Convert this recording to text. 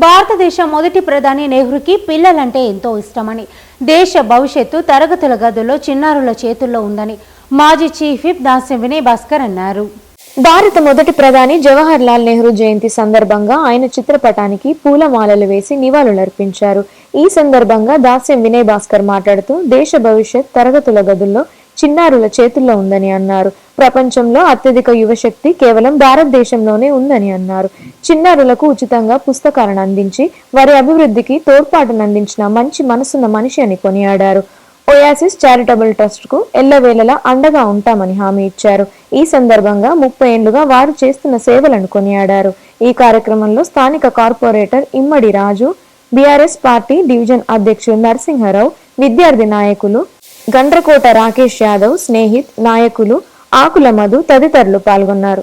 భారతదేశ మొదటి ప్రధాని నెహ్రూకి పిల్లలంటే ఎంతో ఇష్టమని, దేశ భవిష్యత్తు తరగతుల గదుల్లో చిన్నారుల చేతుల్లో ఉందని మాజీ చీఫ్ విప్ దాస్యం వినయ్ భాస్కర్ అన్నారు. భారత మొదటి ప్రధాని జవహర్ లాల్ నెహ్రూ జయంతి సందర్భంగా ఆయన చిత్రపటానికి పూలమాలలు వేసి నివాళులర్పించారు. ఈ సందర్భంగా దాస్యం వినయ్ భాస్కర్ మాట్లాడుతూ దేశ భవిష్యత్ తరగతుల గదుల్లో చిన్నారుల చేతుల్లో ఉందని అన్నారు. ప్రపంచంలో అత్యధిక యువశక్తి కేవలం భారతదేశంలోనే ఉందని అన్నారు. చిన్నారులకు ఉచితంగా పుస్తకాలను అందించి వారి అభివృద్ధికి తోడ్పాటునందించిన మంచి మనసున్న మనిషి అని కొనియాడారు. ఓయాసిస్ చారిటబుల్ ట్రస్ట్ కు ఎల్లవేళలా అండగా ఉంటామని హామీ ఇచ్చారు. ఈ సందర్భంగా 30 ఏళ్లుగా వారు చేస్తున్న సేవలను కొనియాడారు. ఈ కార్యక్రమంలో స్థానిక కార్పొరేటర్ ఇమ్మడి రాజు, బీఆర్ఎస్ పార్టీ డివిజన్ అధ్యక్షుడు నరసింహారావు, విద్యార్థి నాయకులు గండ్రకోట రాకేష్ యాదవ్, స్నేహిత్ నాయకులు ఆకుల మధు తదితరులు పాల్గొన్నారు.